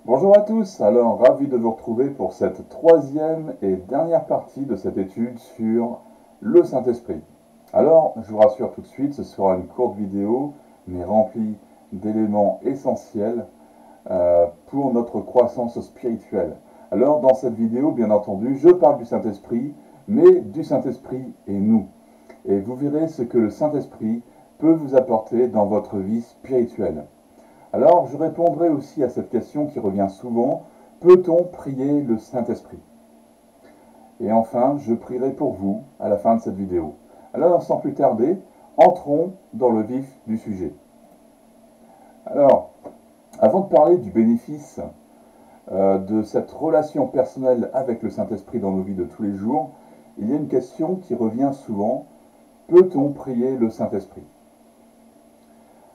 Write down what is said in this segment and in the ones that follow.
Bonjour à tous, alors ravi de vous retrouver pour cette troisième et dernière partie de cette étude sur le Saint-Esprit. Alors, je vous rassure tout de suite, ce sera une courte vidéo, mais remplie d'éléments essentiels pour notre croissance spirituelle. Alors, dans cette vidéo, bien entendu, je parle du Saint-Esprit, mais du Saint-Esprit et nous. Et vous verrez ce que le Saint-Esprit peut vous apporter dans votre vie spirituelle. Alors, je répondrai aussi à cette question qui revient souvent, peut-on prier le Saint-Esprit? Et enfin, je prierai pour vous à la fin de cette vidéo. Alors, sans plus tarder, entrons dans le vif du sujet. Alors, avant de parler du bénéfice de cette relation personnelle avec le Saint-Esprit dans nos vies de tous les jours, il y a une question qui revient souvent, peut-on prier le Saint-Esprit?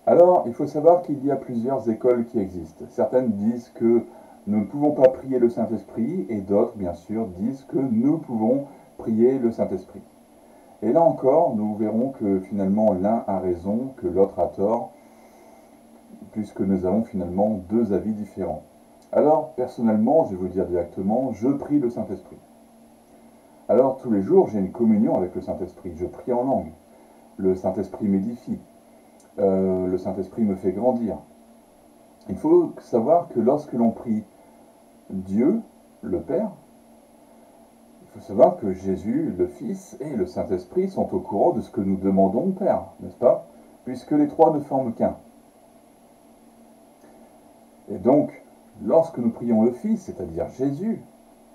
Alors, il faut savoir qu'il y a plusieurs écoles qui existent. Certaines disent que nous ne pouvons pas prier le Saint-Esprit et d'autres, bien sûr, disent que nous pouvons prier le Saint-Esprit. Et là encore, nous verrons que finalement l'un a raison, que l'autre a tort, puisque nous avons finalement deux avis différents. Alors, personnellement, je vais vous dire directement, je prie le Saint-Esprit. Alors, tous les jours, j'ai une communion avec le Saint-Esprit. Je prie en langue. Le Saint-Esprit m'édifie. Le Saint-Esprit me fait grandir. Il faut savoir que lorsque l'on prie Dieu, le Père, il faut savoir que Jésus, le Fils et le Saint-Esprit sont au courant de ce que nous demandons au Père, n'est-ce pas? Puisque les trois ne forment qu'un. Et donc, lorsque nous prions le Fils, c'est-à-dire Jésus,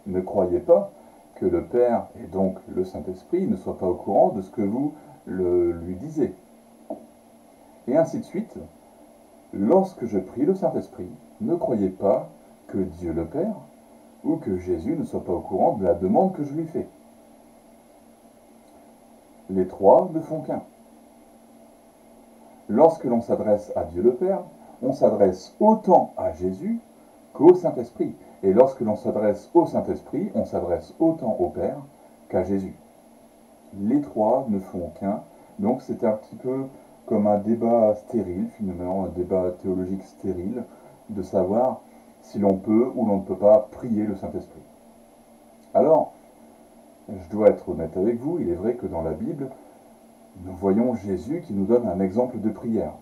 ne croyez pas que le Père et donc le Saint-Esprit ne soient pas au courant de ce que vous lui disiez. Et ainsi de suite, lorsque je prie le Saint-Esprit, ne croyez pas que Dieu le Père ou que Jésus ne soit pas au courant de la demande que je lui fais. Les trois ne font qu'un. Lorsque l'on s'adresse à Dieu le Père, on s'adresse autant à Jésus qu'au Saint-Esprit. Et lorsque l'on s'adresse au Saint-Esprit, on s'adresse autant au Père qu'à Jésus. Les trois ne font qu'un. Donc c'est un petit peu comme un débat stérile, finalement, un débat théologique stérile, de savoir si l'on peut ou l'on ne peut pas prier le Saint-Esprit. Alors, je dois être honnête avec vous, il est vrai que dans la Bible, nous voyons Jésus qui nous donne un exemple de prière.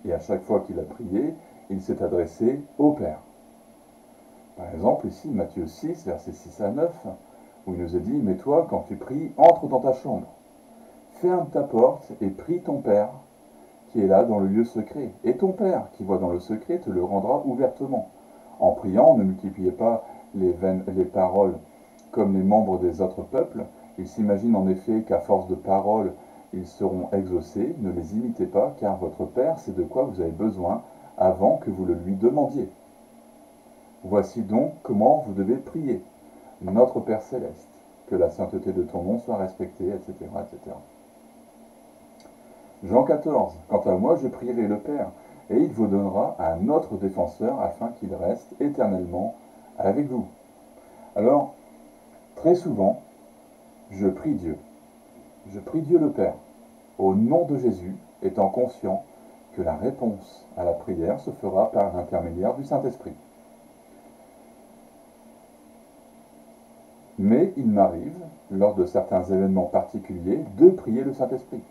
Et à chaque fois qu'il a prié, il s'est adressé au Père. Par exemple, ici, Matthieu 6, versets 6 à 9, où il nous est dit, « Mais toi, quand tu pries, entre dans ta chambre, ferme ta porte et prie ton Père, qui est là dans le lieu secret. Et ton Père, qui voit dans le secret, te le rendra ouvertement. » En priant, ne multipliez pas les paroles comme les membres des autres peuples. Ils s'imaginent en effet qu'à force de paroles, ils seront exaucés. Ne les imitez pas, car votre Père sait de quoi vous avez besoin avant que vous le lui demandiez. Voici donc comment vous devez prier. Notre Père céleste, que la sainteté de ton nom soit respectée, etc., etc. Jean 14. Quant à moi, je prierai le Père, et il vous donnera un autre défenseur afin qu'il reste éternellement avec vous. Alors, très souvent, je prie Dieu. Je prie Dieu le Père, au nom de Jésus, étant conscient que la réponse à la prière se fera par l'intermédiaire du Saint-Esprit. Mais il m'arrive, lors de certains événements particuliers, de prier le Saint-Esprit.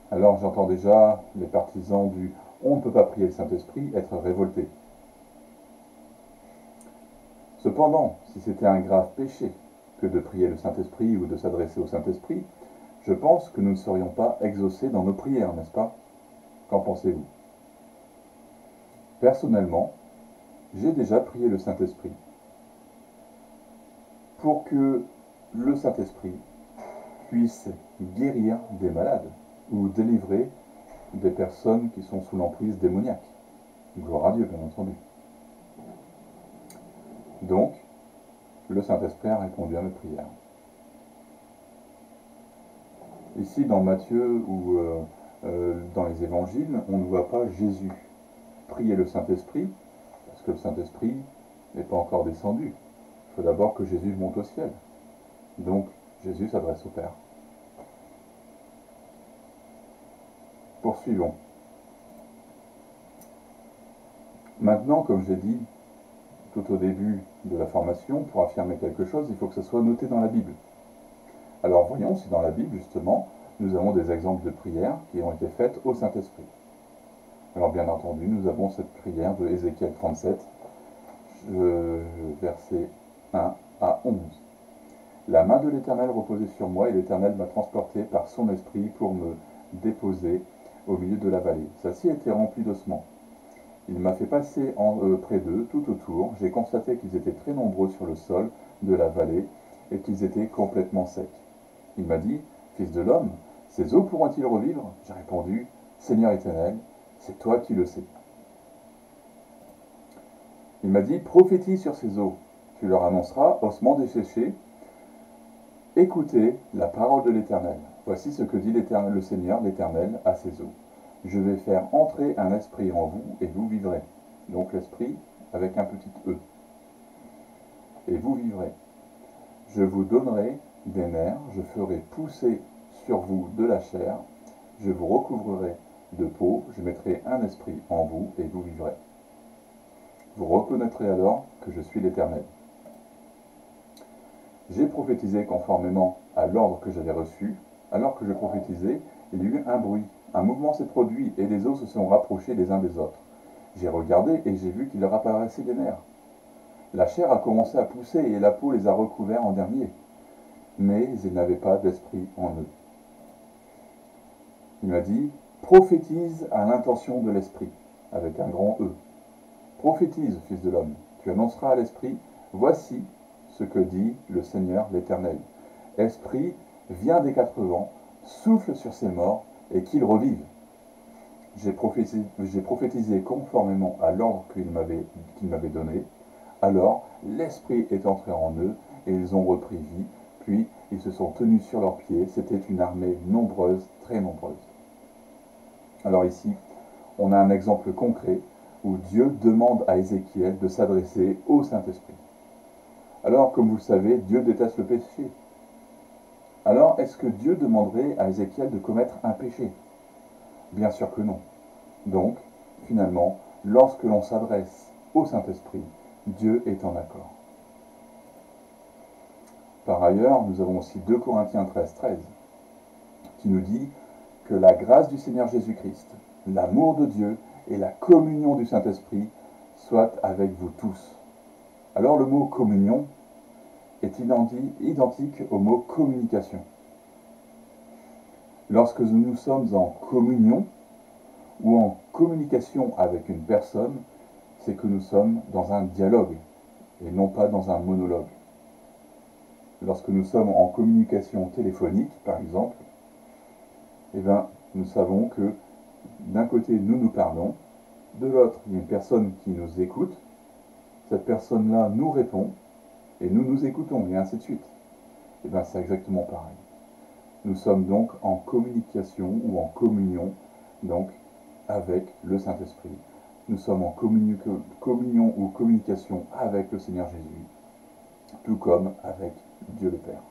Alors j'entends déjà les partisans du « on ne peut pas prier le Saint-Esprit » être révoltés. Cependant, si c'était un grave péché que de prier le Saint-Esprit ou de s'adresser au Saint-Esprit, je pense que nous ne serions pas exaucés dans nos prières, n'est-ce pas? Qu'en pensez-vous? Personnellement, j'ai déjà prié le Saint-Esprit pour que le Saint-Esprit puisse guérir des malades ou délivrer des personnes qui sont sous l'emprise démoniaque. Gloire à Dieu, bien entendu. Donc, le Saint-Esprit a répondu à mes prières. Ici, dans Matthieu ou dans les évangiles, on ne voit pas Jésus prier le Saint-Esprit, parce que le Saint-Esprit n'est pas encore descendu. Il faut d'abord que Jésus monte au ciel. Donc, Jésus s'adresse au Père. Poursuivons. Maintenant, comme je l'ai dit tout au début de la formation, pour affirmer quelque chose, il faut que ça soit noté dans la Bible. Alors voyons si dans la Bible, justement, nous avons des exemples de prières qui ont été faites au Saint-Esprit. Alors bien entendu, nous avons cette prière de Ézéchiel 37, versets 1 à 11. La main de l'Éternel reposait sur moi, et l'Éternel m'a transporté par son esprit pour me déposer au milieu de la vallée. Celle-ci était remplie d'ossements. Il m'a fait passer près d'eux, tout autour. J'ai constaté qu'ils étaient très nombreux sur le sol de la vallée et qu'ils étaient complètement secs. Il m'a dit, Fils de l'homme, ces eaux pourront-ils revivre? J'ai répondu, Seigneur éternel, c'est toi qui le sais. Il m'a dit, prophétise sur ces eaux. Tu leur annonceras, ossements desséchés, écoutez la parole de l'Éternel. Voici ce que dit le Seigneur, l'Éternel, à ces eaux. Je vais faire entrer un esprit en vous et vous vivrez. Donc l'esprit avec un petit e. Et vous vivrez. Je vous donnerai des nerfs, je ferai pousser sur vous de la chair, je vous recouvrerai de peau, je mettrai un esprit en vous et vous vivrez. Vous reconnaîtrez alors que je suis l'Éternel. J'ai prophétisé conformément à l'ordre que j'avais reçu. Alors que je prophétisais, il y eut un bruit. Un mouvement s'est produit et les os se sont rapprochés les uns des autres. J'ai regardé et j'ai vu qu'il leur apparaissait des nerfs. La chair a commencé à pousser et la peau les a recouverts en dernier. Mais ils n'avaient pas d'esprit en eux. Il m'a dit, prophétise à l'intention de l'esprit, avec un grand E. Prophétise, fils de l'homme, tu annonceras à l'esprit, voici ce que dit le Seigneur l'Éternel. Esprit, viens des quatre vents, souffle sur ces morts, et qu'ils revivent. J'ai prophétisé conformément à l'ordre qu'il m'avait donné. Alors l'Esprit est entré en eux, et ils ont repris vie, puis ils se sont tenus sur leurs pieds. C'était une armée nombreuse, très nombreuse. Alors ici, on a un exemple concret où Dieu demande à Ézéchiel de s'adresser au Saint-Esprit. Alors, comme vous le savez, Dieu déteste le péché. Alors, est-ce que Dieu demanderait à Ézéchiel de commettre un péché? Bien sûr que non. Donc, finalement, lorsque l'on s'adresse au Saint-Esprit, Dieu est en accord. Par ailleurs, nous avons aussi 2 Corinthiens 13, qui nous dit que la grâce du Seigneur Jésus-Christ, l'amour de Dieu et la communion du Saint-Esprit soient avec vous tous. Alors le mot communion est identique au mot communication. Lorsque nous sommes en communion ou en communication avec une personne, c'est que nous sommes dans un dialogue et non pas dans un monologue. Lorsque nous sommes en communication téléphonique, par exemple, eh bien, nous savons que d'un côté, nous parlons, de l'autre, il y a une personne qui nous écoute, cette personne-là nous répond, et nous écoutons, et ainsi de suite. Et bien, c'est exactement pareil. Nous sommes donc en communication ou en communion, donc, avec le Saint-Esprit. Nous sommes en communion ou communication avec le Seigneur Jésus, tout comme avec Dieu le Père.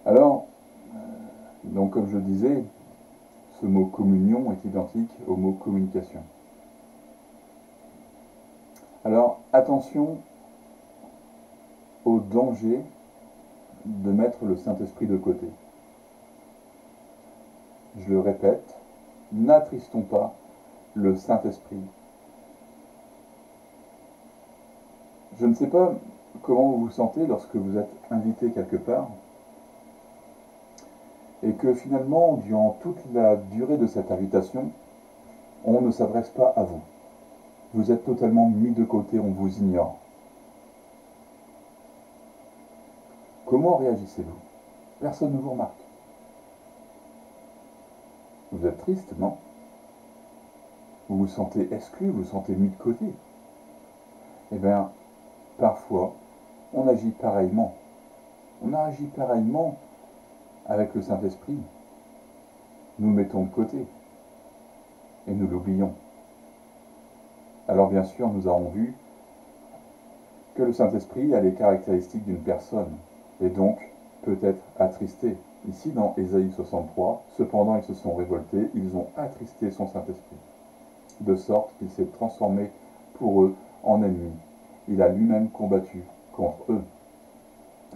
Alors, donc comme je le disais, ce mot communion est identique au mot communication. Alors, attention au danger de mettre le Saint-Esprit de côté. Je le répète, n'attristons pas le Saint-Esprit. Je ne sais pas comment vous vous sentez lorsque vous êtes invité quelque part et que finalement, durant toute la durée de cette invitation, on ne s'adresse pas à vous. Vous êtes totalement mis de côté, on vous ignore. Comment réagissez-vous? Personne ne vous remarque. Vous êtes triste, non? Vous vous sentez exclu, vous vous sentez mis de côté. Eh bien, parfois, on agit pareillement. On agit pareillement avec le Saint-Esprit. Nous le mettons de côté et nous l'oublions. Alors bien sûr, nous avons vu que le Saint-Esprit a les caractéristiques d'une personne et donc peut être attristé. Ici dans Ésaïe 63, cependant ils se sont révoltés, ils ont attristé son Saint-Esprit. de sorte qu'il s'est transformé pour eux en ennemi. Il a lui-même combattu contre eux.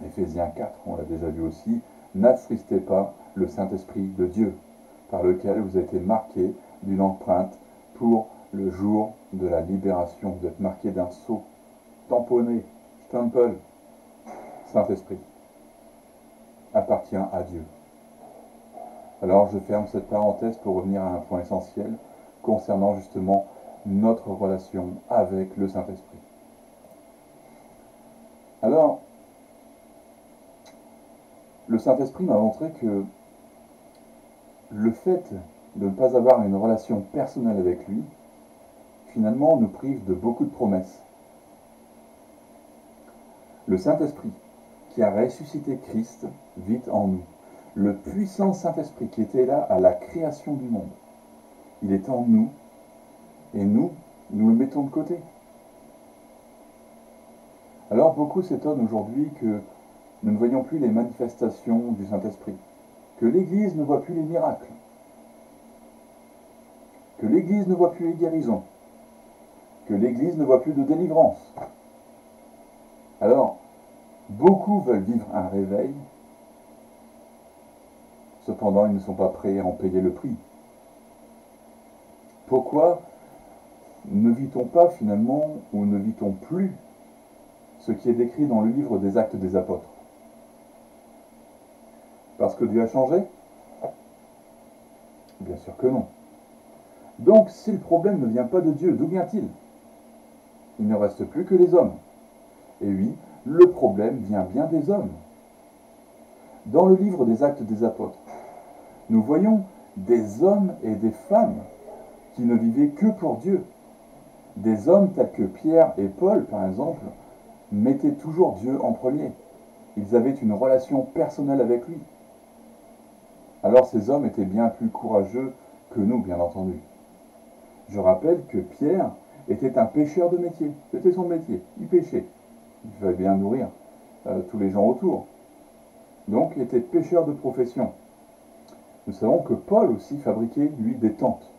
Éphésiens 4, on l'a déjà vu aussi, n'attristez pas le Saint-Esprit de Dieu, par lequel vous avez été marqués d'une empreinte pour le jour de la libération. Vous êtes marqués d'un sceau, tamponné, stempel. Saint-Esprit appartient à Dieu. Alors je ferme cette parenthèse pour revenir à un point essentiel concernant justement notre relation avec le Saint-Esprit. Alors, le Saint-Esprit m'a montré que le fait de ne pas avoir une relation personnelle avec lui, finalement, nous prive de beaucoup de promesses. Le Saint-Esprit, qui a ressuscité Christ, vit en nous. Le puissant Saint-Esprit qui était là à la création du monde, il est en nous, et nous le mettons de côté. Alors beaucoup s'étonnent aujourd'hui que nous ne voyons plus les manifestations du Saint-Esprit, que l'Église ne voit plus les miracles, que l'Église ne voit plus les guérisons, que l'Église ne voit plus de délivrance. Alors, beaucoup veulent vivre un réveil, cependant ils ne sont pas prêts à en payer le prix. Pourquoi ne vit-on pas finalement, ou ne vit-on plus, ce qui est décrit dans le livre des Actes des Apôtres? Parce que Dieu a changé? Bien sûr que non. Donc, si le problème ne vient pas de Dieu, d'où vient-il? Il ne reste plus que les hommes. Et oui, le problème vient bien des hommes. Dans le livre des Actes des Apôtres, nous voyons des hommes et des femmes qui ne vivaient que pour Dieu. Des hommes tels que Pierre et Paul, par exemple, mettaient toujours Dieu en premier. Ils avaient une relation personnelle avec lui. Alors ces hommes étaient bien plus courageux que nous, bien entendu. Je rappelle que Pierre était un pêcheur de métier. C'était son métier. Il pêchait. Il fallait bien nourrir tous les gens autour. Donc il était pêcheur de profession. Nous savons que Paul aussi fabriquait, lui, des tentes.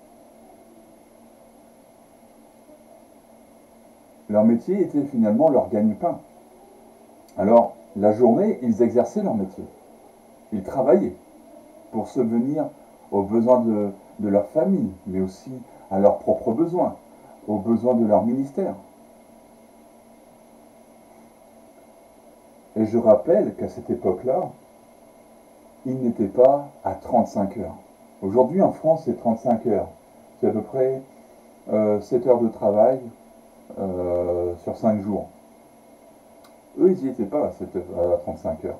Leur métier était finalement leur gagne-pain. Alors, la journée, ils exerçaient leur métier. Ils travaillaient pour subvenir aux besoins de leur famille, mais aussi à leurs propres besoins, aux besoins de leur ministère. Et je rappelle qu'à cette époque-là, ils n'étaient pas à 35 heures. Aujourd'hui, en France, c'est 35 heures. C'est à peu près 7 heures de travail sur 5 jours. Eux, ils n'y étaient pas à 35 heures.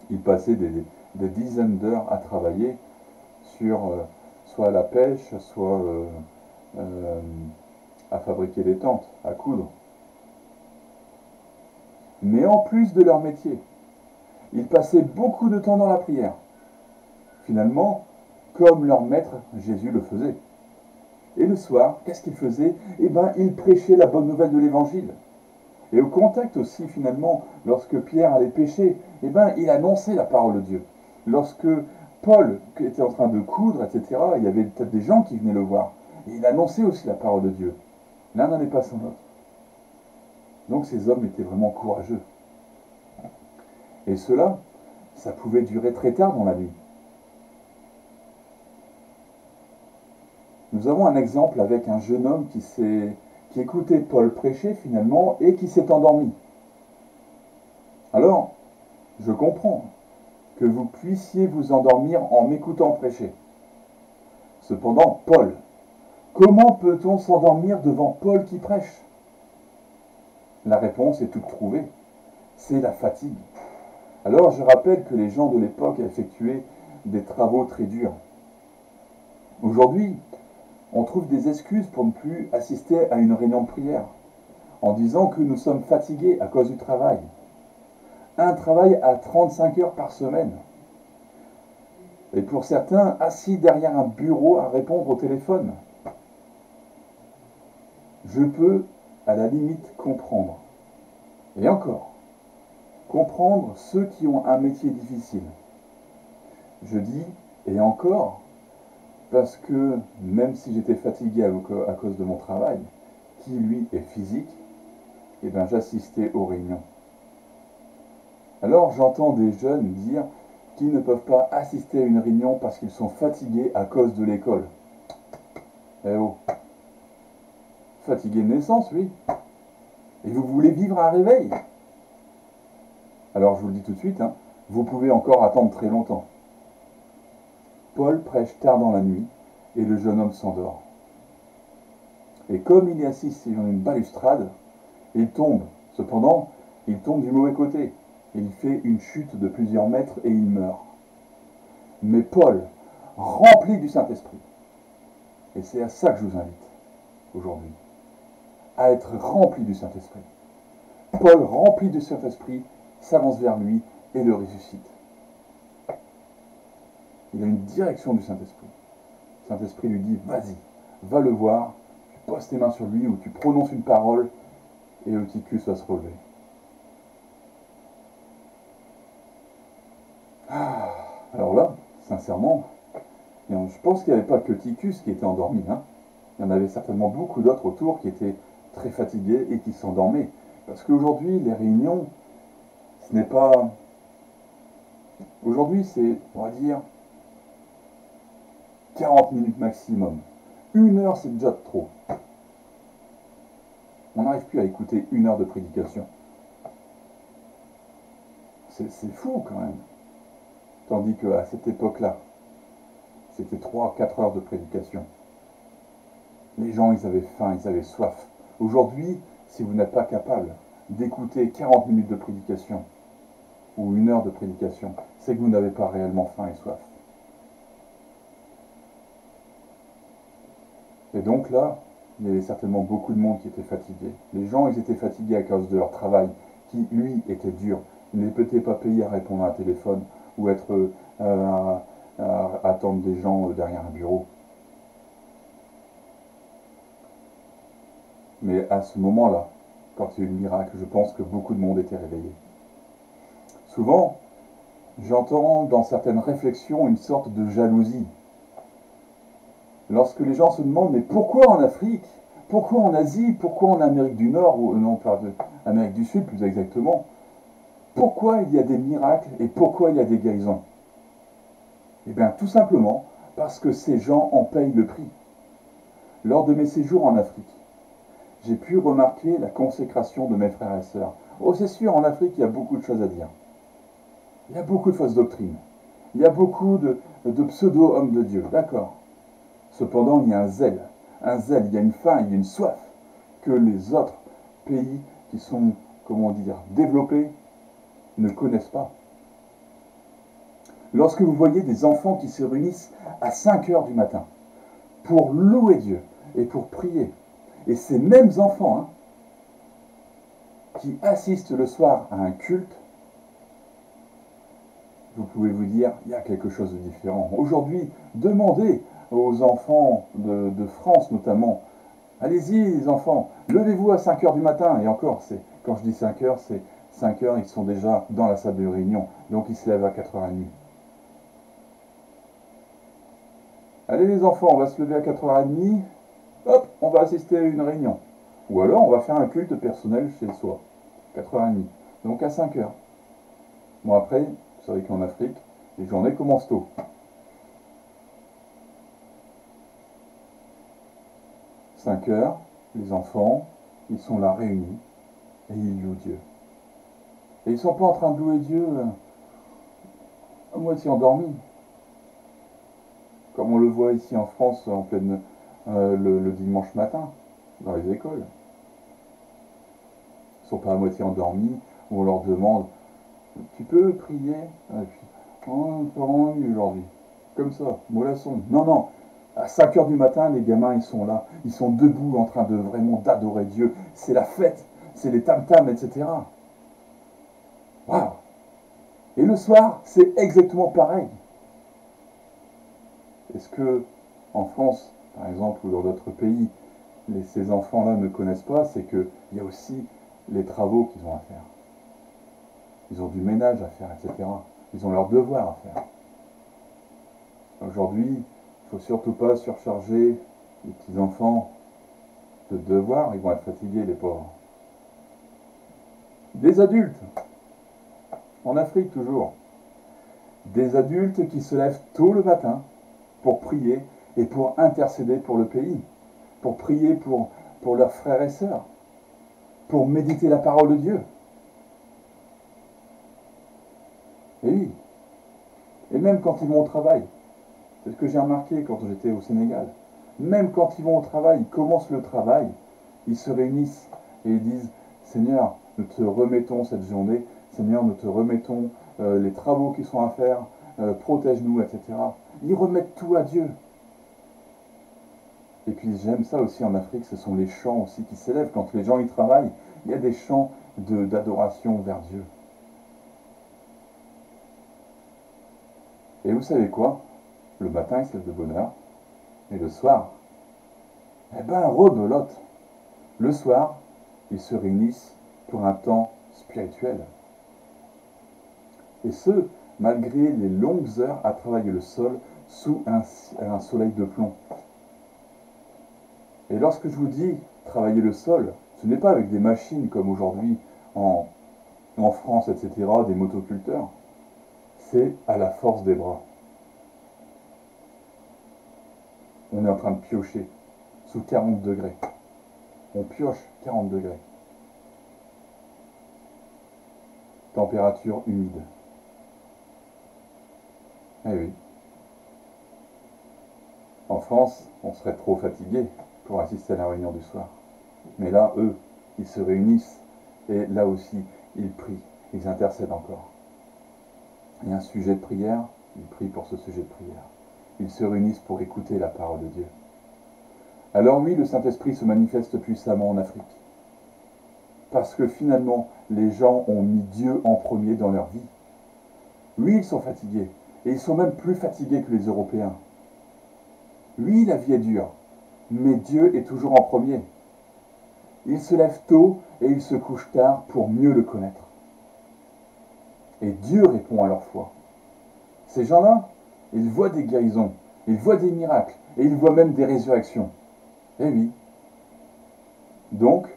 Ils passaient des dizaines d'heures à travailler sur soit la pêche, soit à fabriquer des tentes, à coudre. Mais en plus de leur métier, ils passaient beaucoup de temps dans la prière. Finalement, comme leur maître Jésus le faisait. Et le soir, qu'est-ce qu'ils faisaient? Eh bien, ils prêchaient la bonne nouvelle de l'Évangile. Et au contact aussi, finalement, lorsque Pierre allait pêcher, eh bien, il annonçait la parole de Dieu. Lorsque Paul était en train de coudre, etc., il y avait peut-être des gens qui venaient le voir. Et il annonçait aussi la parole de Dieu. L'un n'en est pas sans l'autre. Donc ces hommes étaient vraiment courageux. Et cela, ça pouvait durer très tard dans la nuit. Nous avons un exemple avec un jeune homme qui écoutait Paul prêcher finalement et qui s'est endormi. Alors, je comprends que vous puissiez vous endormir en m'écoutant prêcher. Cependant, Paul, comment peut-on s'endormir devant Paul qui prêche? La réponse est toute trouvée, c'est la fatigue. Alors je rappelle que les gens de l'époque effectuaient des travaux très durs. Aujourd'hui, on trouve des excuses pour ne plus assister à une réunion de prière, en disant que nous sommes fatigués à cause du travail. Un travail à 35 heures par semaine. Et pour certains, assis derrière un bureau à répondre au téléphone. Je peux, à la limite, comprendre. Et encore, comprendre ceux qui ont un métier difficile. Je dis, et encore, Parce que même si j'étais fatigué à cause de mon travail, qui lui est physique, eh bien j'assistais aux réunions. Alors j'entends des jeunes dire qu'ils ne peuvent pas assister à une réunion parce qu'ils sont fatigués à cause de l'école. Eh oh, fatigué de naissance, oui. Et vous voulez vivre un réveil? Alors je vous le dis tout de suite, hein, vous pouvez encore attendre très longtemps. Paul prêche tard dans la nuit et le jeune homme s'endort. Et comme il est assis sur une balustrade, il tombe. Cependant, il tombe du mauvais côté. Il fait une chute de plusieurs mètres et il meurt. Mais Paul, rempli du Saint-Esprit, et c'est à ça que je vous invite aujourd'hui, à être rempli du Saint-Esprit. Paul, rempli du Saint-Esprit, s'avance vers lui et le ressuscite. Il a une direction du Saint-Esprit. Le Saint-Esprit lui dit, vas-y, va le voir, tu poses tes mains sur lui ou tu prononces une parole et Eutychus va se relever. Alors là, sincèrement, je pense qu'il n'y avait pas que Eutychus qui était endormi. Hein. Il y en avait certainement beaucoup d'autres autour qui étaient très fatigués et qui s'endormaient. Parce qu'aujourd'hui, les réunions, ce n'est pas... Aujourd'hui, c'est, on va dire, 40 minutes maximum. 1 heure, c'est déjà trop. On n'arrive plus à écouter 1 heure de prédication. C'est fou quand même. Tandis qu'à cette époque-là, c'était 3-4 heures de prédication. Les gens, ils avaient faim, ils avaient soif. Aujourd'hui, si vous n'êtes pas capable d'écouter 40 minutes de prédication ou 1 heure de prédication, c'est que vous n'avez pas réellement faim et soif. Et donc là, il y avait certainement beaucoup de monde qui était fatigué. Les gens, ils étaient fatigués à cause de leur travail, qui, lui, était dur. Ils n'étaient pas payés à répondre à un téléphone ou être à attendre des gens derrière un bureau. Mais à ce moment-là, quand il y a eu le miracle, je pense que beaucoup de monde était réveillé. Souvent, j'entends dans certaines réflexions une sorte de jalousie. Lorsque les gens se demandent, mais pourquoi en Afrique? Pourquoi en Asie? Pourquoi en Amérique du Nord? Ou non, pardon, Amérique du Sud plus exactement. Pourquoi il y a des miracles et pourquoi il y a des guérisons? Eh bien, tout simplement parce que ces gens en payent le prix. Lors de mes séjours en Afrique, j'ai pu remarquer la consécration de mes frères et sœurs. Oh, c'est sûr, en Afrique, il y a beaucoup de choses à dire. Il y a beaucoup de fausses doctrines. Il y a beaucoup de pseudo-hommes de Dieu, d'accord. Cependant, il y a un zèle, il y a une faim, il y a une soif que les autres pays qui sont, comment dire, développés ne connaissent pas. Lorsque vous voyez des enfants qui se réunissent à 5 heures du matin pour louer Dieu et pour prier, et ces mêmes enfants qui assistent le soir à un culte, vous pouvez vous dire, il y a quelque chose de différent. Aujourd'hui, demandez aux enfants de France notamment, allez-y les enfants, levez-vous à 5 heures du matin, et encore, quand je dis 5 heures, c'est 5 heures, ils sont déjà dans la salle de réunion, donc ils se lèvent à 4h30. Allez les enfants, on va se lever à 4h30, hop, on va assister à une réunion. Ou alors on va faire un culte personnel chez soi, 4h30, donc à 5 heures. Bon après, vous savez qu'en Afrique, les journées commencent tôt. 5 heures, les enfants, ils sont là réunis et ils louent Dieu. Et ils ne sont pas en train de louer Dieu à moitié endormis. Comme on le voit ici en France en pleine, le dimanche matin, dans les écoles. Ils ne sont pas à moitié endormis, où on leur demande, tu peux prier? Et puis, oh, pas envie aujourd'hui. Comme ça, mollasson. Non, non. À 5 heures du matin, les gamins, ils sont là. Ils sont debout en train de vraiment d'adorer Dieu. C'est la fête. C'est les tam-tams, etc. Waouh! Et le soir, c'est exactement pareil. Est-ce que, en France, par exemple, ou dans d'autres pays, ces enfants-là ne connaissent pas, c'est qu'il y a aussi les travaux qu'ils ont à faire. Ils ont du ménage à faire, etc. Ils ont leurs devoirs à faire. Aujourd'hui, Il ne faut surtout pas surcharger les petits-enfants de devoirs, ils vont être fatigués, les pauvres. Des adultes, en Afrique toujours, des adultes qui se lèvent tôt le matin pour prier et pour intercéder pour le pays, pour prier pour leurs frères et sœurs, pour méditer la parole de Dieu. Et oui, et même quand ils vont au travail, c'est ce que j'ai remarqué quand j'étais au Sénégal, même quand ils vont au travail, ils commencent le travail, ils se réunissent et ils disent « Seigneur, nous te remettons cette journée, Seigneur, nous te remettons les travaux qui sont à faire, protège-nous, etc. » Ils remettent tout à Dieu. Et puis j'aime ça aussi en Afrique, ce sont les chants aussi qui s'élèvent. Quand les gens y travaillent, il y a des chants d'adoration vers Dieu. Et vous savez quoi? Le matin, ils se lèvent de bonne heure. Et le soir, eh ben, rebelote. Le soir, ils se réunissent pour un temps spirituel. Et ce, malgré les longues heures à travailler le sol sous un soleil de plomb. Et lorsque je vous dis travailler le sol, ce n'est pas avec des machines comme aujourd'hui en France, etc., des motoculteurs. C'est à la force des bras. On est en train de piocher sous 40 degrés. On pioche 40 degrés. Température humide. Eh oui. En France, on serait trop fatigué pour assister à la réunion du soir. Mais là, eux, ils se réunissent et là aussi, ils prient, ils intercèdent encore. Il y a un sujet de prière, ils prient pour ce sujet de prière. Ils se réunissent pour écouter la parole de Dieu. Alors oui, le Saint-Esprit se manifeste puissamment en Afrique. Parce que finalement, les gens ont mis Dieu en premier dans leur vie. Oui, ils sont fatigués. Et ils sont même plus fatigués que les Européens. Oui, la vie est dure. Mais Dieu est toujours en premier. Ils se lèvent tôt et ils se couchent tard pour mieux le connaître. Et Dieu répond à leur foi. Ces gens-là, ils voient des guérisons, ils voient des miracles, et ils voient même des résurrections. Eh oui. Donc,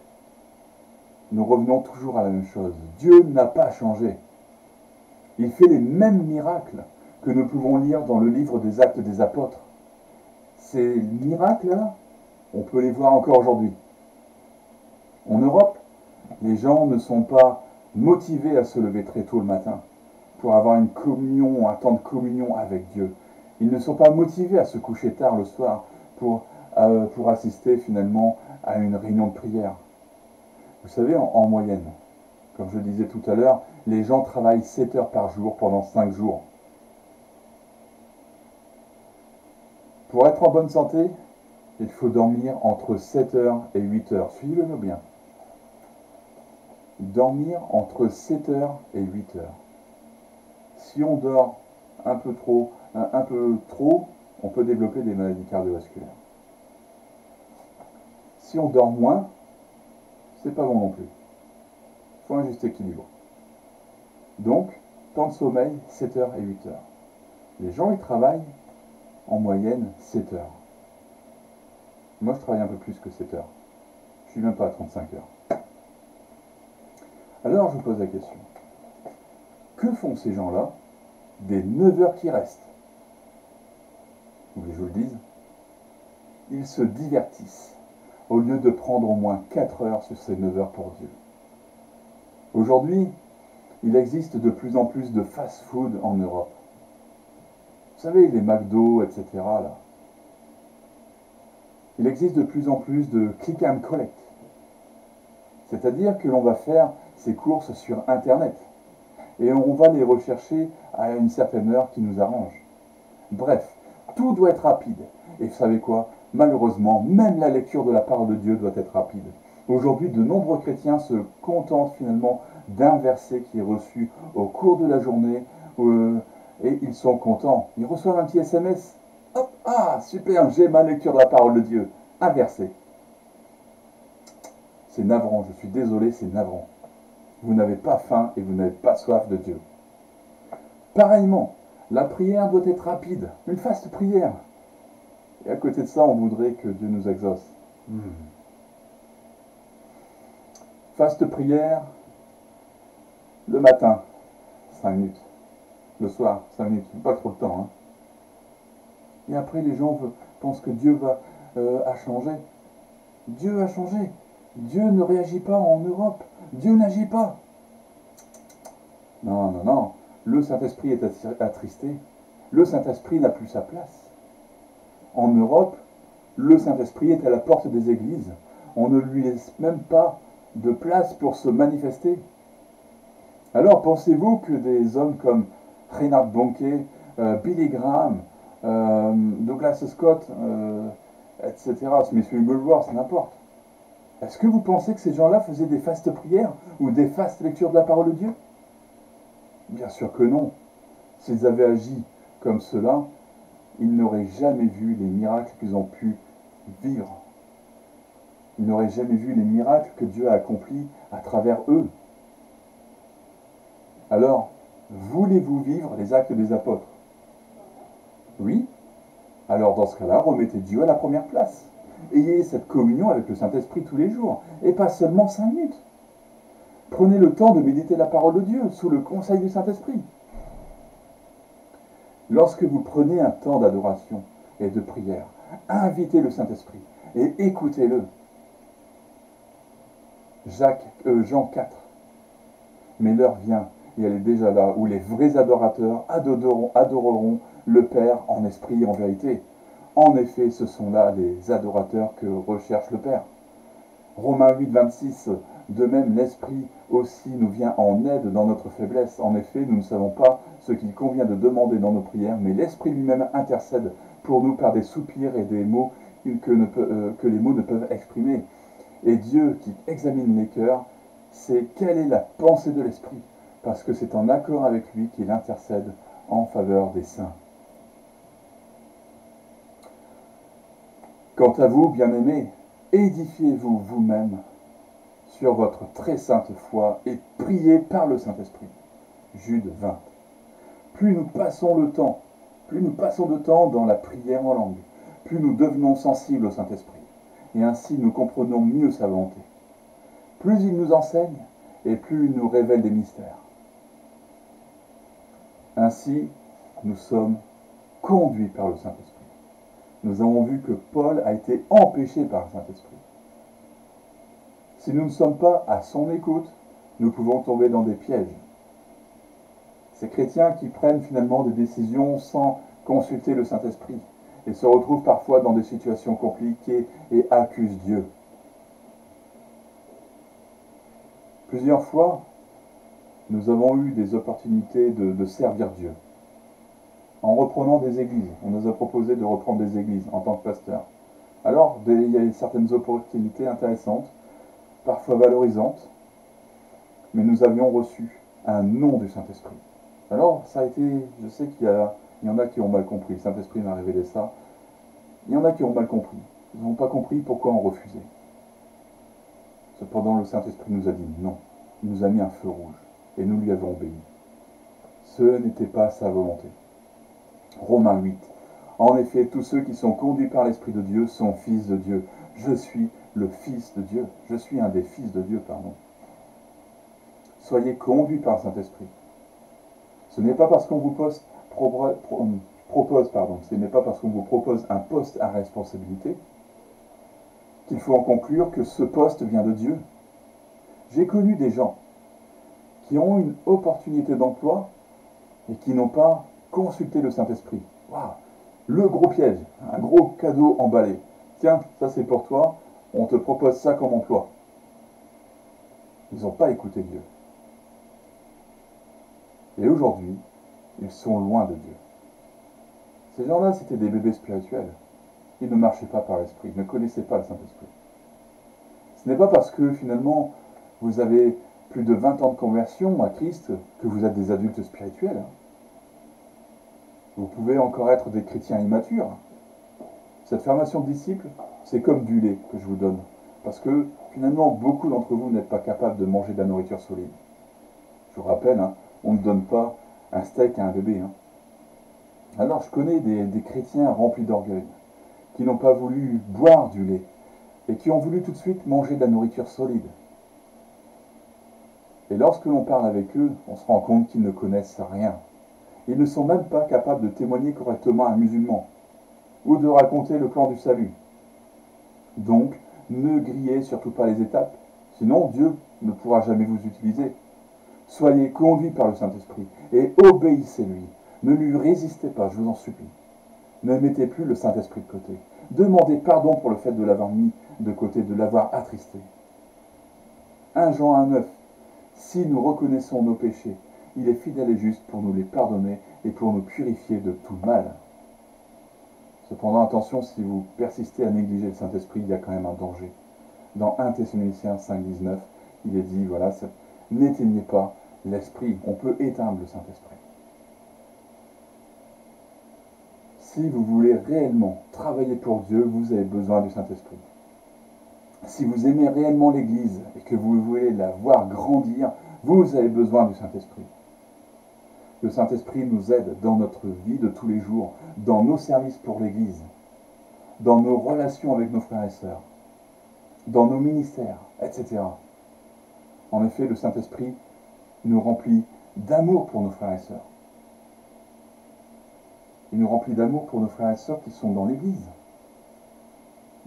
nous revenons toujours à la même chose. Dieu n'a pas changé. Il fait les mêmes miracles que nous pouvons lire dans le livre des Actes des Apôtres. Ces miracles-là, on peut les voir encore aujourd'hui. En Europe, les gens ne sont pas motivés à se lever très tôt le matin pour avoir une communion, un temps de communion avec Dieu. Ils ne sont pas motivés à se coucher tard le soir pour assister finalement à une réunion de prière. Vous savez, en moyenne, comme je disais tout à l'heure, les gens travaillent 7 heures par jour pendant 5 jours. Pour être en bonne santé, il faut dormir entre 7 heures et 8 heures. Suivez-le bien. Dormir entre 7 heures et 8 heures. Si on dort un peu trop, on peut développer des maladies cardiovasculaires. Si on dort moins, c'est pas bon non plus. Il faut un juste équilibre. Donc, temps de sommeil, 7 heures et 8 heures. Les gens, ils travaillent en moyenne 7 heures. Moi, je travaille un peu plus que 7 heures. Je suis même pas à 35 heures. Alors, je vous pose la question. Que font ces gens-là des 9 heures qui restent? Vous voulez que je vous le dise? Ils se divertissent au lieu de prendre au moins 4 heures sur ces 9 heures pour Dieu. Aujourd'hui, il existe de plus en plus de fast-food en Europe. Vous savez, les McDo, etc. là. Il existe de plus en plus de click and collect. C'est-à-dire que l'on va faire ses courses sur Internet. Et on va les rechercher à une certaine heure qui nous arrange. Bref, tout doit être rapide. Et vous savez quoi? Malheureusement, même la lecture de la parole de Dieu doit être rapide. Aujourd'hui, de nombreux chrétiens se contentent finalement d'un verset qui est reçu au cours de la journée et ils sont contents. Ils reçoivent un petit SMS. Hop, ah, super, j'ai ma lecture de la parole de Dieu. Un verset. C'est navrant, je suis désolé, c'est navrant. Vous n'avez pas faim et vous n'avez pas soif de Dieu. Pareillement, la prière doit être rapide, une faste prière. Et à côté de ça, on voudrait que Dieu nous exauce. Faste prière, le matin, 5 minutes. Le soir, 5 minutes, pas trop de temps. Hein. Et après, les gens pensent que Dieu a changé. Dieu a changé. Dieu ne réagit pas en Europe. Dieu n'agit pas. Non, non, non. Le Saint-Esprit est attristé. Le Saint-Esprit n'a plus sa place. En Europe, le Saint-Esprit est à la porte des églises. On ne lui laisse même pas de place pour se manifester. Alors, pensez-vous que des hommes comme Reinhard Bonnke, Billy Graham, Douglas Scott, etc., Smith Wigglesworth, n'importe. Est-ce que vous pensez que ces gens-là faisaient des fastes prières ou des fastes lectures de la parole de Dieu? Bien sûr que non. S'ils avaient agi comme cela, ils n'auraient jamais vu les miracles qu'ils ont pu vivre. Ils n'auraient jamais vu les miracles que Dieu a accomplis à travers eux. Alors, voulez-vous vivre les actes des apôtres? Oui. Alors dans ce cas-là, remettez Dieu à la première place. Ayez cette communion avec le Saint-Esprit tous les jours, et pas seulement 5 minutes. Prenez le temps de méditer la parole de Dieu sous le conseil du Saint-Esprit. Lorsque vous prenez un temps d'adoration et de prière, invitez le Saint-Esprit et écoutez-le. Jean 4. Mais l'heure vient, et elle est déjà là, où les vrais adorateurs adoreront le Père en esprit et en vérité. En effet, ce sont là les adorateurs que recherche le Père. Romains 8, 26. De même, l'Esprit aussi nous vient en aide dans notre faiblesse. En effet, nous ne savons pas ce qu'il convient de demander dans nos prières, mais l'Esprit lui-même intercède pour nous par des soupirs et des mots que les mots ne peuvent exprimer. Et Dieu, qui examine les cœurs, sait quelle est la pensée de l'Esprit, parce que c'est en accord avec lui qu'il intercède en faveur des saints. Quant à vous, bien-aimés, édifiez-vous vous-même sur votre très sainte foi et priez par le Saint-Esprit. Jude 20. Plus nous passons de temps dans la prière en langue, plus nous devenons sensibles au Saint-Esprit, et ainsi nous comprenons mieux sa volonté. Plus il nous enseigne, et plus il nous révèle des mystères. Ainsi, nous sommes conduits par le Saint-Esprit. Nous avons vu que Paul a été empêché par le Saint-Esprit. Si nous ne sommes pas à son écoute, nous pouvons tomber dans des pièges. Ces chrétiens qui prennent finalement des décisions sans consulter le Saint-Esprit et se retrouvent parfois dans des situations compliquées et accusent Dieu. Plusieurs fois, nous avons eu des opportunités de servir Dieu. En reprenant des églises, on nous a proposé de reprendre des églises en tant que pasteur. Alors, il y a certaines opportunités intéressantes, parfois valorisantes, mais nous avions reçu un nom du Saint-Esprit. Alors, ça a été, je sais qu'il y en a qui ont mal compris, le Saint-Esprit m'a révélé ça. Il y en a qui ont mal compris. Ils n'ont pas compris pourquoi on refusait. Cependant, le Saint-Esprit nous a dit non. Il nous a mis un feu rouge, et nous lui avons obéi. Ce n'était pas sa volonté. Romains 8. En effet, tous ceux qui sont conduits par l'Esprit de Dieu sont fils de Dieu. Je suis le Fils de Dieu. Je suis un des fils de Dieu, pardon. Soyez conduits par le Saint-Esprit. Ce n'est pas parce qu'on vous ce n'est pas parce qu'on vous propose un poste à responsabilité qu'il faut en conclure que ce poste vient de Dieu. J'ai connu des gens qui ont une opportunité d'emploi et qui n'ont pas consulté le Saint-Esprit. Waouh, le gros piège, un gros cadeau emballé. Tiens, ça c'est pour toi, on te propose ça comme emploi. Ils n'ont pas écouté Dieu. Et aujourd'hui, ils sont loin de Dieu. Ces gens-là, c'était des bébés spirituels. Ils ne marchaient pas par l'Esprit, ils ne connaissaient pas le Saint-Esprit. Ce n'est pas parce que finalement, vous avez plus de 20 ans de conversion à Christ que vous êtes des adultes spirituels. Vous pouvez encore être des chrétiens immatures. Cette formation de disciples, c'est comme du lait que je vous donne. Parce que finalement, beaucoup d'entre vous n'êtes pas capables de manger de la nourriture solide. Je vous rappelle, on ne donne pas un steak à un bébé. Alors je connais des chrétiens remplis d'orgueil, qui n'ont pas voulu boire du lait et qui ont voulu tout de suite manger de la nourriture solide. Et lorsque l'on parle avec eux, on se rend compte qu'ils ne connaissent rien. Ils ne sont même pas capables de témoigner correctement à un musulman ou de raconter le plan du salut. Donc, ne grillez surtout pas les étapes, sinon Dieu ne pourra jamais vous utiliser. Soyez conduits par le Saint-Esprit et obéissez-lui. Ne lui résistez pas, je vous en supplie. Ne mettez plus le Saint-Esprit de côté. Demandez pardon pour le fait de l'avoir mis de côté, de l'avoir attristé. 1 Jean 1,9. Si nous reconnaissons nos péchés, il est fidèle et juste pour nous les pardonner et pour nous purifier de tout mal. Cependant, attention, si vous persistez à négliger le Saint-Esprit, il y a quand même un danger. Dans 1 Thessaloniciens 5,19, il est dit, voilà, n'éteignez pas l'Esprit. On peut éteindre le Saint-Esprit. Si vous voulez réellement travailler pour Dieu, vous avez besoin du Saint-Esprit. Si vous aimez réellement l'Église et que vous voulez la voir grandir, vous avez besoin du Saint-Esprit. Le Saint-Esprit nous aide dans notre vie de tous les jours, dans nos services pour l'Église, dans nos relations avec nos frères et sœurs, dans nos ministères, etc. En effet, le Saint-Esprit nous remplit d'amour pour nos frères et sœurs. Il nous remplit d'amour pour nos frères et sœurs qui sont dans l'Église,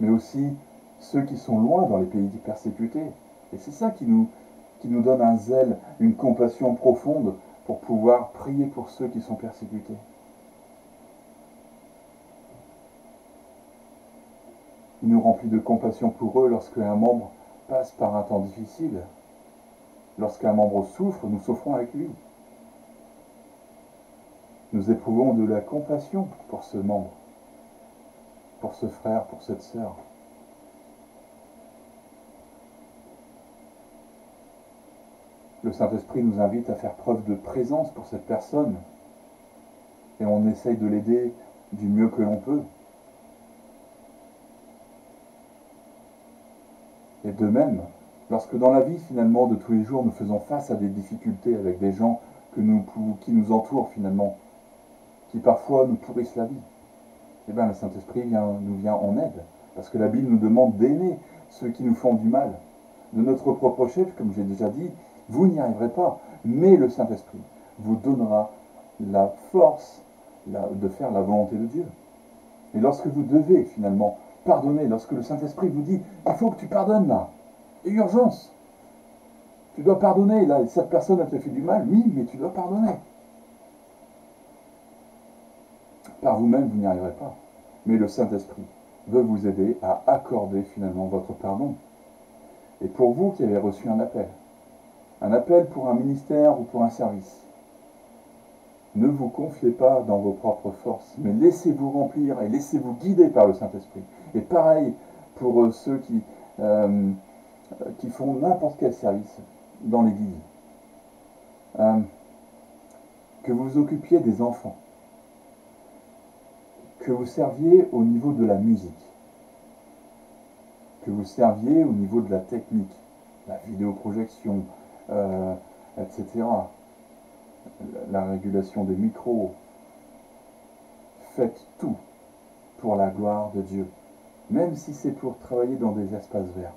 mais aussi ceux qui sont loin dans les pays persécutés. Et c'est ça qui nous donne un zèle, une compassion profonde pour pouvoir prier pour ceux qui sont persécutés. Il nous remplit de compassion pour eux lorsqu'un membre passe par un temps difficile. Lorsqu'un membre souffre, nous souffrons avec lui. Nous éprouvons de la compassion pour ce membre, pour ce frère, pour cette sœur. Le Saint-Esprit nous invite à faire preuve de présence pour cette personne et on essaye de l'aider du mieux que l'on peut. Et de même, lorsque dans la vie finalement de tous les jours nous faisons face à des difficultés avec des gens qui nous entourent finalement, qui parfois nous pourrissent la vie, eh bien le Saint-Esprit nous vient en aide, parce que la Bible nous demande d'aimer ceux qui nous font du mal. De notre propre chef, comme j'ai déjà dit, vous n'y arriverez pas, mais le Saint-Esprit vous donnera la force de faire la volonté de Dieu. Et lorsque vous devez finalement pardonner, lorsque le Saint-Esprit vous dit « il faut que tu pardonnes là, il y a urgence, tu dois pardonner, là, cette personne a te fait du mal, oui, mais tu dois pardonner. » Par vous-même, vous n'y arriverez pas. Mais le Saint-Esprit veut vous aider à accorder finalement votre pardon. Et pour vous qui avez reçu un appel pour un ministère ou pour un service, ne vous confiez pas dans vos propres forces, mais laissez-vous remplir et laissez-vous guider par le Saint-Esprit. Et pareil pour ceux qui font n'importe quel service dans l'Église. Que vous vous occupiez des enfants, que vous serviez au niveau de la musique, que vous serviez au niveau de la technique, la vidéoprojection, etc., la régulation des micros. Faites tout pour la gloire de Dieu, même si c'est pour travailler dans des espaces verts.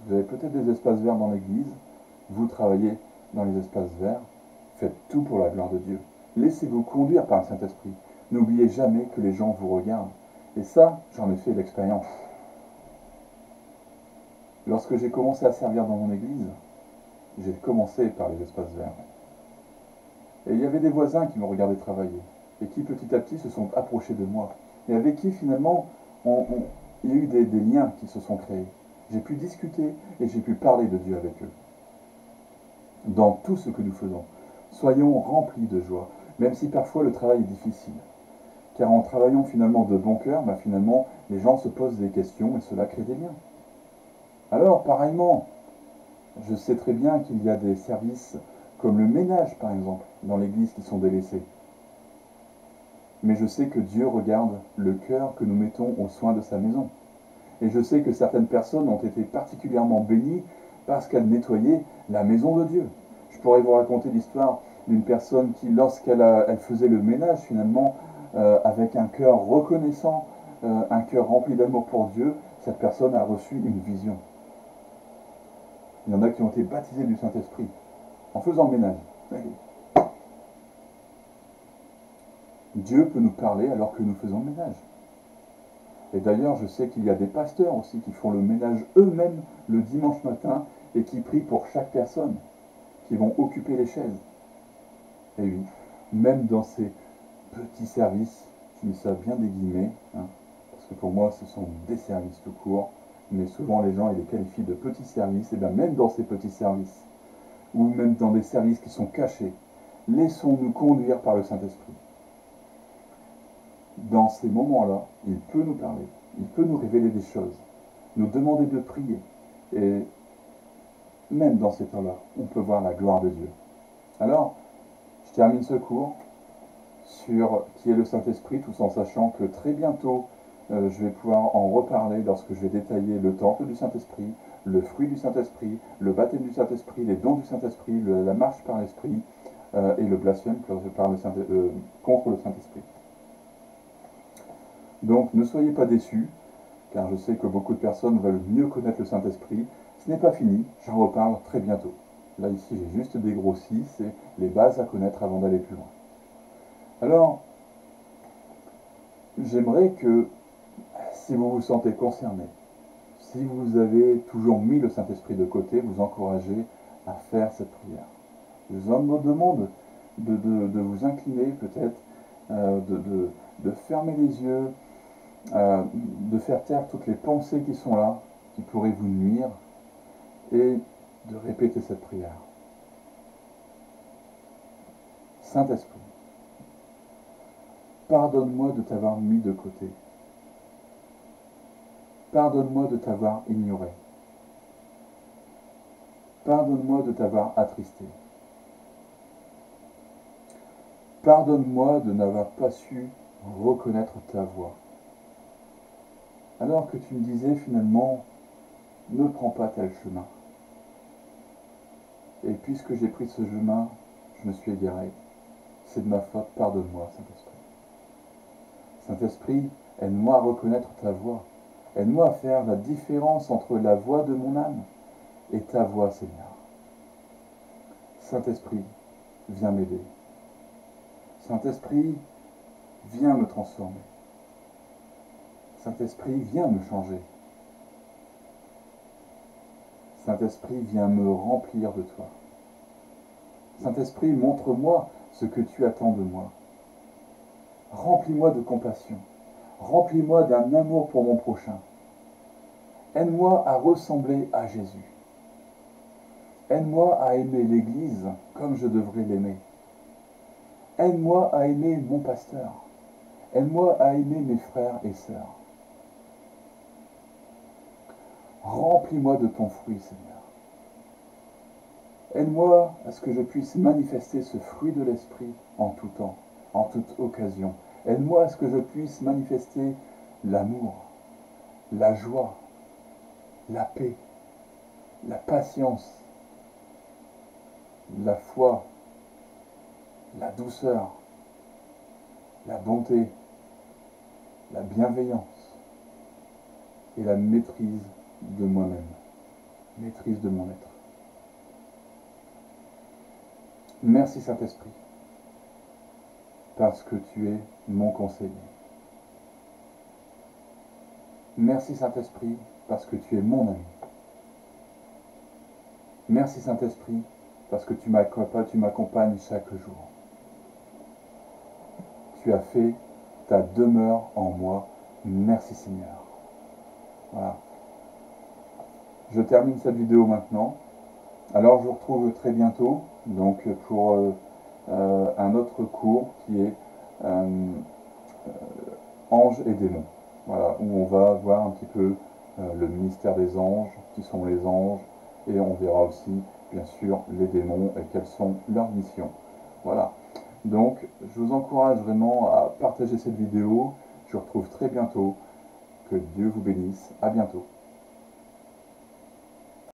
Vous avez peut-être des espaces verts dans l'église, vous travaillez dans les espaces verts, faites tout pour la gloire de Dieu. Laissez-vous conduire par le Saint-Esprit. N'oubliez jamais que les gens vous regardent. Et ça, j'en ai fait l'expérience. Lorsque j'ai commencé à servir dans mon église, j'ai commencé par les espaces verts. Et il y avait des voisins qui me regardaient travailler, et qui petit à petit se sont approchés de moi, et avec qui finalement, il y a eu des liens qui se sont créés. J'ai pu discuter, et j'ai pu parler de Dieu avec eux. Dans tout ce que nous faisons, soyons remplis de joie, même si parfois le travail est difficile. Car en travaillant finalement de bon cœur, finalement, les gens se posent des questions, et cela crée des liens. Alors, pareillement, je sais très bien qu'il y a des services comme le ménage, par exemple, dans l'église qui sont délaissés. Mais je sais que Dieu regarde le cœur que nous mettons aux soins de sa maison. Et je sais que certaines personnes ont été particulièrement bénies parce qu'elles nettoyaient la maison de Dieu. Je pourrais vous raconter l'histoire d'une personne qui, lorsqu'elle faisait le ménage, finalement, avec un cœur reconnaissant, un cœur rempli d'amour pour Dieu, cette personne a reçu une vision. Il y en a qui ont été baptisés du Saint-Esprit en faisant le ménage. Dieu peut nous parler alors que nous faisons le ménage. Et d'ailleurs, je sais qu'il y a des pasteurs aussi qui font le ménage eux-mêmes le dimanche matin et qui prient pour chaque personne, qui vont occuper les chaises. Et oui, même dans ces petits services, je mets ça bien des guillemets, hein, parce que pour moi ce sont des services tout court, mais souvent les gens ils les qualifient de petits services, et bien même dans ces petits services, ou même dans des services qui sont cachés, laissons-nous conduire par le Saint-Esprit. Dans ces moments-là, il peut nous parler, il peut nous révéler des choses, nous demander de prier, et même dans ces temps-là, on peut voir la gloire de Dieu. Alors, je termine ce cours sur qui est le Saint-Esprit, tout en sachant que très bientôt, je vais pouvoir en reparler lorsque je vais détailler le temple du Saint-Esprit, le fruit du Saint-Esprit, le baptême du Saint-Esprit, les dons du Saint-Esprit, la marche par l'Esprit et le blasphème contre le Saint-Esprit. Donc ne soyez pas déçus, car je sais que beaucoup de personnes veulent mieux connaître le Saint-Esprit. Ce n'est pas fini, j'en reparle très bientôt. Là ici j'ai juste dégrossi, c'est les bases à connaître avant d'aller plus loin. Alors, j'aimerais que, si vous vous sentez concerné, si vous avez toujours mis le Saint-Esprit de côté, vous encouragez à faire cette prière. Je vous demande de vous incliner peut-être, de fermer les yeux, de faire taire toutes les pensées qui sont là, qui pourraient vous nuire, et de répéter cette prière. Saint-Esprit, pardonne-moi de t'avoir mis de côté. Pardonne-moi de t'avoir ignoré. Pardonne-moi de t'avoir attristé. Pardonne-moi de n'avoir pas su reconnaître ta voix. Alors que tu me disais finalement, ne prends pas tel chemin. Et puisque j'ai pris ce chemin, je me suis égaré. C'est de ma faute, pardonne-moi, Saint-Esprit. Saint-Esprit, aide-moi à reconnaître ta voix. Aide-moi à faire la différence entre la voix de mon âme et ta voix, Seigneur. Saint-Esprit, viens m'aider. Saint-Esprit, viens me transformer. Saint-Esprit, viens me changer. Saint-Esprit, viens me remplir de toi. Saint-Esprit, montre-moi ce que tu attends de moi. Remplis-moi de compassion. Remplis-moi d'un amour pour mon prochain. Aide-moi à ressembler à Jésus. Aide-moi à aimer l'Église comme je devrais l'aimer. Aide-moi à aimer mon pasteur. Aide-moi à aimer mes frères et sœurs. Remplis-moi de ton fruit, Seigneur. Aide-moi à ce que je puisse manifester ce fruit de l'Esprit en tout temps, en toute occasion. Aide-moi à ce que je puisse manifester l'amour, la joie, la paix, la patience, la foi, la douceur, la bonté, la bienveillance et la maîtrise de moi-même, maîtrise de mon être. Merci Saint-Esprit, parce que tu es mon conseiller. Merci Saint-Esprit, parce que tu es mon ami. Merci Saint-Esprit, parce que tu m'accompagnes chaque jour. Tu as fait ta demeure en moi. Merci Seigneur. Voilà. Je termine cette vidéo maintenant. Alors je vous retrouve très bientôt donc pour un autre cours qui est Anges et démons. Voilà, où on va voir un petit peu le ministère des anges, qui sont les anges, et on verra aussi bien sûr les démons et quelles sont leurs missions. Voilà. Donc je vous encourage vraiment à partager cette vidéo. Je vous retrouve très bientôt. Que Dieu vous bénisse. À bientôt.